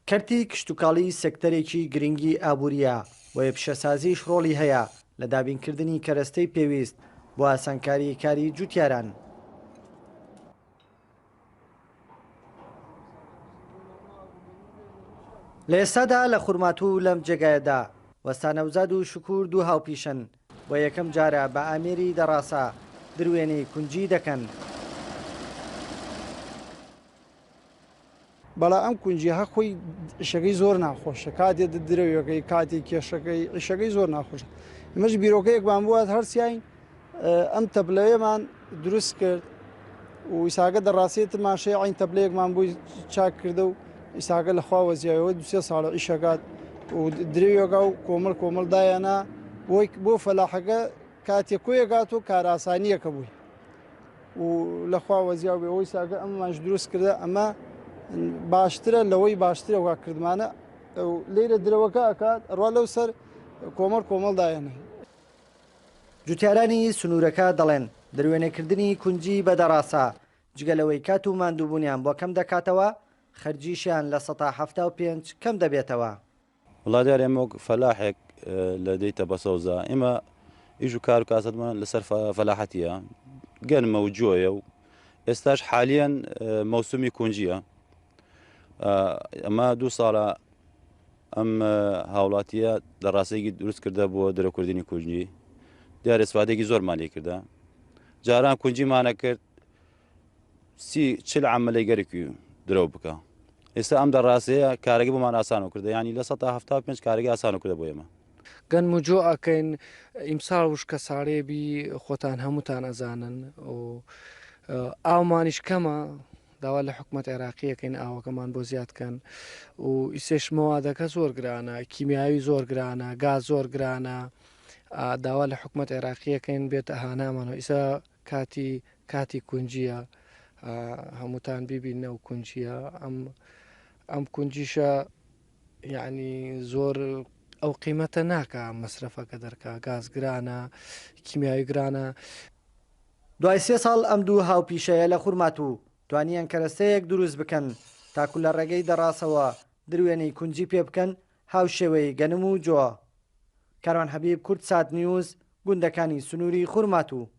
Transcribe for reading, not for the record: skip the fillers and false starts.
کەرتی کشتتوکاڵی سێکتەرێکی گرنگی ئابوووریە و پیشەسازیش ڕۆڵی هەیە لە دابینکردنی کەرەستەی پێویست بۆ ئاسانکاری کاری جوتیاران. لە ئێستادا لە خورماتوو لەم جێگایەدا وەستانەوزاد و شکوور دوو هاوپیشن و یەکەم جارە بە ئامێری دەڕاسا دروێنەی کونجی دەکەن. بەڵام ئەم کونجیها خۆی ئیشەکەی زۆر ناخۆشە، کاتێ درەویەکەی کاتی کێشەکەی ئیشەکەی زۆر ناخۆشە. ئمەش بیرۆکەیەکمان بوات هەرسیین ئەم تەبلەیەمان دروست کرد و ئیساگە دەڕاستێتە ماشەی عین تەبلەیەکمان بووی چاک کردە و ئیساگە لەخوا وەزیایەوە دو-سێ ساڵە ئیشەکات و درێویەکە و کۆمەڵ دایەنا بۆ فەلاحەکە کاتێک کۆیەکات و کاراسانیەکە بووی و لەخوا وەزیاو بێ ئەوەی ساگە ئەمماش دروست کردە ئەمە باشترە لەوەی باشترە وا کردمانە لێرە درەوەکە ئەکات ڕوا لەو سەر کۆمەڵ دایەنە. جوتیارانی سنوورەکە دەڵێن دروێنێکردنی کونجی بەدەڕاسا جگەلەوەی کات و ماندووبوونیان بۆ کەم دەکاتەوە خەرجیشیان لە 175 کەم دەبێتەوە. وڵاتیار ئێمە فەلاحێک لە دەیتە بەسەوزە ئێمە ئیش و کار و کاسەتمان لەسەر فەلاحەتیە گەنمە و جۆیە و ئێستاش حالیان مەوسومی کونجیە. ئەمە 2 ساڵە ئەم هاوڵاتیە دەڕاستەیەکی دروست کردە بۆ دەرەکردنی کونجی دیارە سوادێکی زۆرمان لێ کردە جاران کونجیمانە کرد 40 عەمەلەی گەرێکی درەو بکە. ئێستا ئەم دەڕاستەیە کارێکی بۆمان ئاسان کردە ینی لە 175 کارێکی ئاسان کردە بۆ ئێمە. گەنم و جۆ ئەکەین ئیمساڵ وشکە ساڵێبی خۆتان هەمووتان ئەزانن و ئاومانیش کەمە داوا لە حکوومەت عێراقیەکەین ئاوەکەمان بۆ زیادکەن و ئیسێش مەوادەکە زۆر گرانە، کیمیاوی زۆر گرانە، گاز زۆر گرانە، داوا لە حکوومەت عێراقیەکەین بێتە هانامانەوە ئیسا کاتی کونجیە هەمووتان بیبینە و کونجیە ئەم کونجیشە یعنی زۆر ئەو قیمەتە ناکە مەسرفەکە دەرکا گاز گرانە کیمیاوی گرانە. دوای 3 ساڵ ئەم دوو هاوپیشەیە لە خورماتوو توانیان کەرەستەیەک دروست بکەن تاکو لە ڕێگەی دەڕاستەوە دروێنەی کونجی پێ بکەن هاوشێوەی گەنم و جۆ. کاروان حەبیب، کورتسات نیوز، گوندەکانی سنووری خورماتوو.